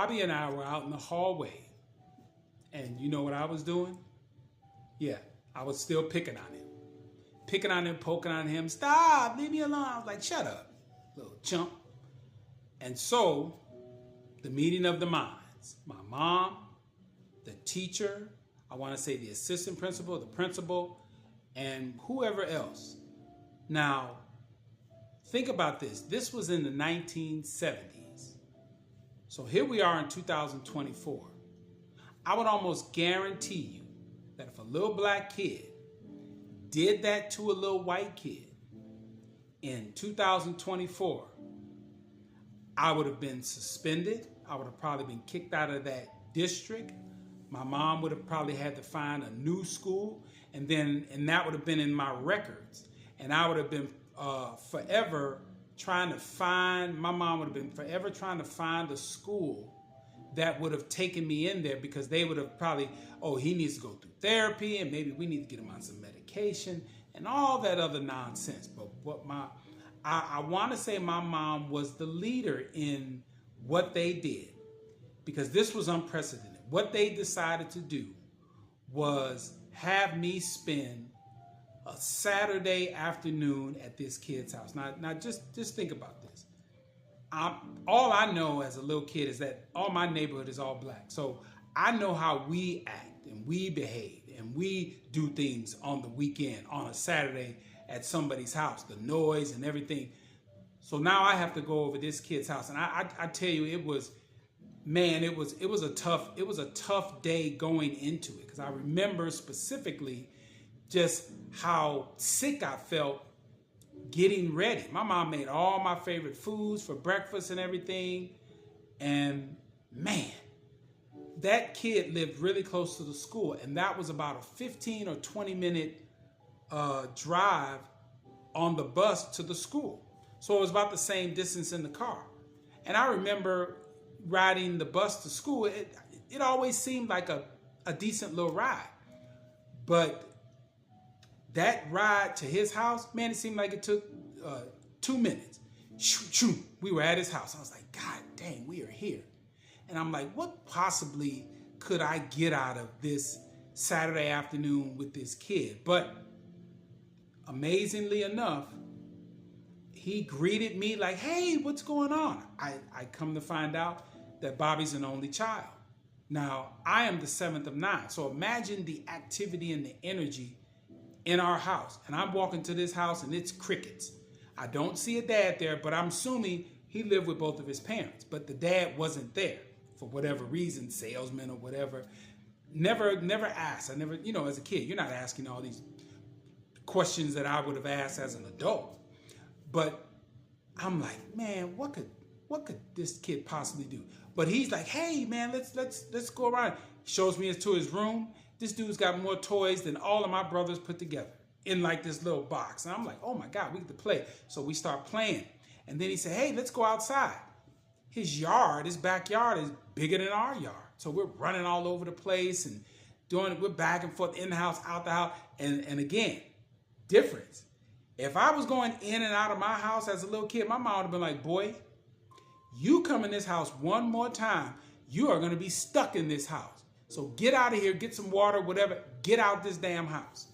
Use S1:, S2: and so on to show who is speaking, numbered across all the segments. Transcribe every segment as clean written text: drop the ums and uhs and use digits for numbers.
S1: Bobby and I were out in the hallway, and you know what I was doing? Yeah, I was still picking on him. Picking on him, poking on him. Stop, leave me alone. I was like, shut up, little chump. And so, the meeting of the minds. My mom, the teacher, I want to say the assistant principal, the principal, and whoever else. Now, think about this. This was in the 1970s. So here we are in 2024. I would almost guarantee you that if a little black kid did that to a little white kid in 2024, I would have been suspended. I would have probably been kicked out of that district. My mom would have probably had to find a new school, and that would have been in my records. And I would have been forever trying to find, my mom would have been forever trying to find a school that would have taken me in there, because they would have probably, oh, he needs to go through therapy, and maybe we need to get him on some medication and all that other nonsense. But what I want to say my mom was the leader in what they did, because this was unprecedented. What they decided to do was have me spend a Saturday afternoon at this kid's house. Now just think about this. All I know as a little kid is that all my neighborhood is all black. So I know how we act and we behave and we do things on the weekend, on a Saturday at somebody's house, the noise and everything. So now I have to go over this kid's house. And I tell you, it was a tough day going into it, because I remember specifically just how sick I felt getting ready. My mom made all my favorite foods for breakfast and everything. And man, that kid lived really close to the school, and that was about a 15 or 20 minute drive on the bus to the school. So it was about the same distance in the car. And I remember riding the bus to school. It always seemed like a decent little ride. But that ride to his house, man, it seemed like it took 2 minutes. We were at his house. I was like, God dang, we are here. And I'm like, what possibly could I get out of this Saturday afternoon with this kid? But amazingly enough, he greeted me like, hey, what's going on? I come to find out that Bobby's an only child. Now, I am the 7th of 9. So imagine the activity and the energy in our house. And I'm walking to this house and it's crickets. I don't see a dad there, but I'm assuming he lived with both of his parents. But the dad wasn't there for whatever reason, salesman or whatever. Never asked. I never, as a kid, you're not asking all these questions that I would have asked as an adult. But I'm like, man, what could this kid possibly do? But he's like, hey man, let's go around. He shows me to his room. This dude's got more toys than all of my brothers put together in like this little box. And I'm like, oh my God, we get to play. So we start playing. And then he said, hey, let's go outside. His backyard is bigger than our yard. So we're running all over the place and we're back and forth in the house, out the house. And again, difference. If I was going in and out of my house as a little kid, my mom would have been like, boy, you come in this house one more time, you are going to be stuck in this house. So get out of here, get some water, whatever, get out this damn house.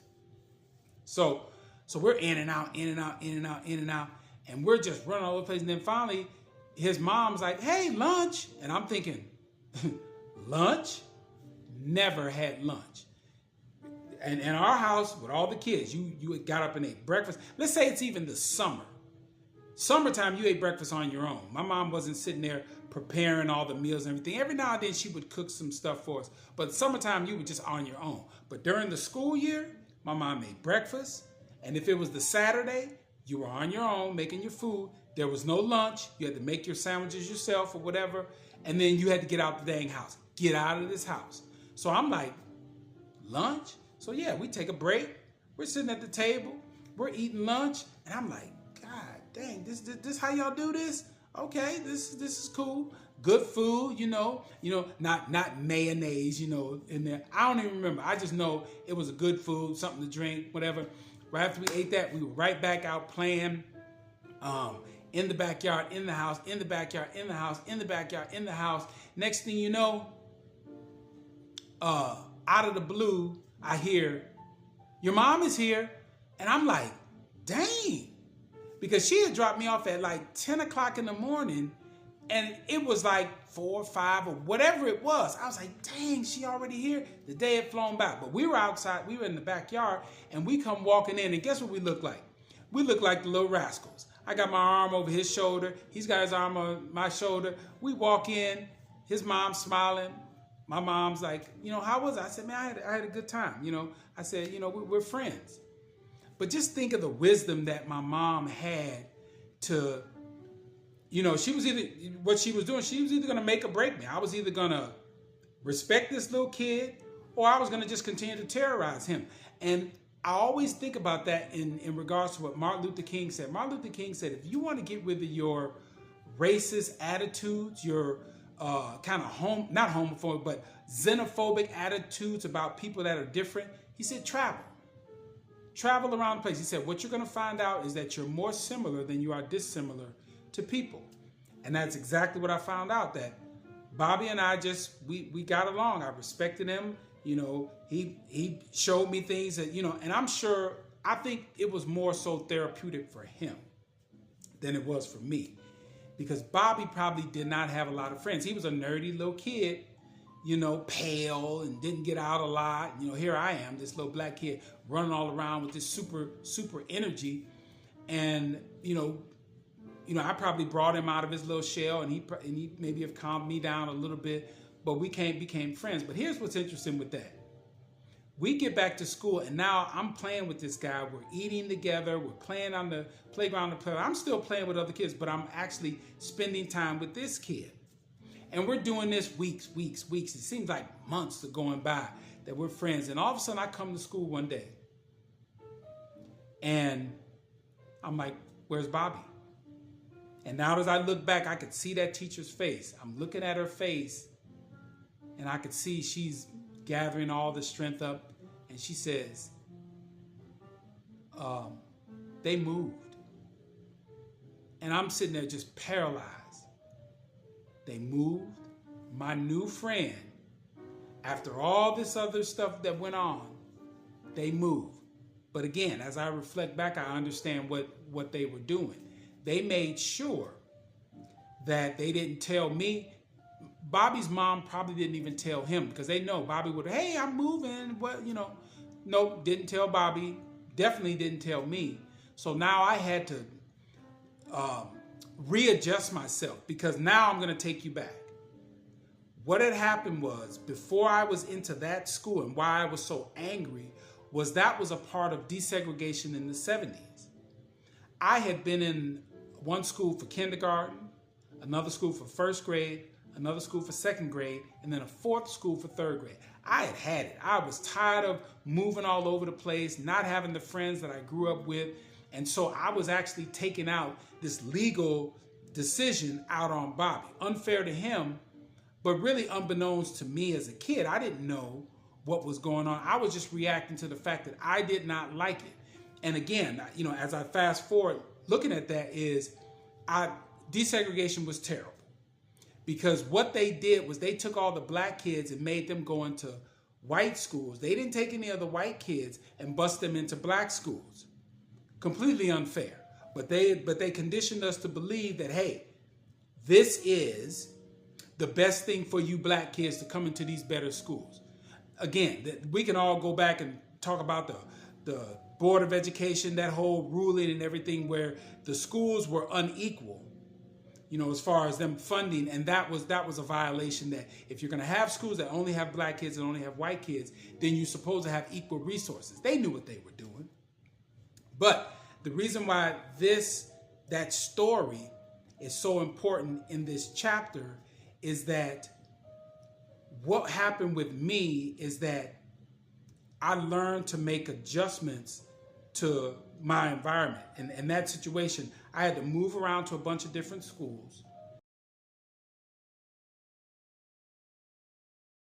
S1: So we're in and out, in and out, in and out, in and out. And we're just running all over the place. And then finally, his mom's like, hey, lunch. And I'm thinking, lunch? Never had lunch. And in our house, with all the kids, you got up and ate breakfast. Let's say it's even the summer. Summertime, you ate breakfast on your own. My mom wasn't sitting there preparing all the meals and everything. Every now and then, she would cook some stuff for us. But summertime, you were just on your own. But during the school year, my mom made breakfast. And if it was the Saturday, you were on your own making your food. There was no lunch. You had to make your sandwiches yourself or whatever. And then you had to get out the dang house. Get out of this house. So I'm like, lunch? So yeah, we take a break. We're sitting at the table. We're eating lunch. And I'm like, God dang, this how y'all do this? Okay, this is cool. Good food, not mayonnaise, in there. I don't even remember. I just know it was a good food, something to drink, whatever. Right after we ate that, we were right back out playing in the backyard, in the house, in the backyard, in the house, in the backyard, in the house. Next thing you know, out of the blue, I hear, your mom is here. And I'm like, dang. Because she had dropped me off at like 10 o'clock in the morning. And it was like 4 or 5 or whatever it was. I was like, dang, she already here? The day had flown by. But we were outside. We were in the backyard. And we come walking in. And guess what we look like? We look like the Little Rascals. I got my arm over his shoulder. He's got his arm on my shoulder. We walk in. His mom's smiling. My mom's like, you know, how was it? I said, man, I had a good time. You know, I said, you know, we're friends. But just think of the wisdom that my mom had to, you know, she was either, what she was doing, she was either going to make or break me. I was either going to respect this little kid or I was going to just continue to terrorize him. And I always think about that in regards to what Martin Luther King said. Martin Luther King said, if you want to get rid of your racist attitudes, your kind of not homophobic, but xenophobic attitudes about people that are different, he said, travel. Travel around the place. He said, what you're going to find out is that you're more similar than you are dissimilar to people. And that's exactly what I found out, that Bobby and I just, we got along. I respected him. You know, he showed me things that, you know, and I think it was more so therapeutic for him than it was for me. Because Bobby probably did not have a lot of friends. He was a nerdy little kid, you know, pale and didn't get out a lot. You know, here I am, this little black kid running all around with this super energy. And, you know, I probably brought him out of his little shell, and he maybe have calmed me down a little bit, but we became friends. But here's what's interesting with that. We get back to school, and now I'm playing with this guy. We're eating together. We're playing on the playground. I'm still playing with other kids, but I'm actually spending time with this kid. And we're doing this weeks. It seems like months are going by that we're friends. And all of a sudden, I come to school one day, and I'm like, where's Bobby? And now as I look back, I could see that teacher's face. I'm looking at her face, and I could see she's gathering all the strength up, and she says, they moved. And I'm sitting there just paralyzed. They moved. My new friend, after all this other stuff that went on, they moved. But again, as I reflect back, I understand what they were doing. They made sure that they didn't tell me. Bobby's mom probably didn't even tell him, because they know Bobby would, hey, I'm moving. What, you know, nope, didn't tell Bobby. Definitely didn't tell me. So now I had to readjust myself, because now I'm going to take you back. What had happened was, before I was into that school, and why I was so angry, was that was a part of desegregation in the 70s. I had been in one school for kindergarten, another school for first grade, another school for second grade, and then a fourth school for third grade. I had it. I was tired of moving all over the place, not having the friends that I grew up with. And so I was actually taking out this legal decision out on Bobby. Unfair to him, but really unbeknownst to me as a kid. I didn't know what was going on. I was just reacting to the fact that I did not like it. And again, you know, as I fast forward, looking at that desegregation was terrible. Because what they did was they took all the black kids and made them go into white schools. They didn't take any of the white kids and bust them into black schools. Completely unfair. But they conditioned us to believe that, hey, this is the best thing for you black kids to come into these better schools. Again, we can all go back and talk about the Board of Education, that whole ruling and everything, where the schools were unequal, you know, as far as them funding. And that was a violation, that if you're going to have schools that only have black kids and only have white kids, then you're supposed to have equal resources. They knew what they were doing. But the reason why that story is so important in this chapter is that what happened with me is that I learned to make adjustments to my environment. And in that situation, I had to move around to a bunch of different schools.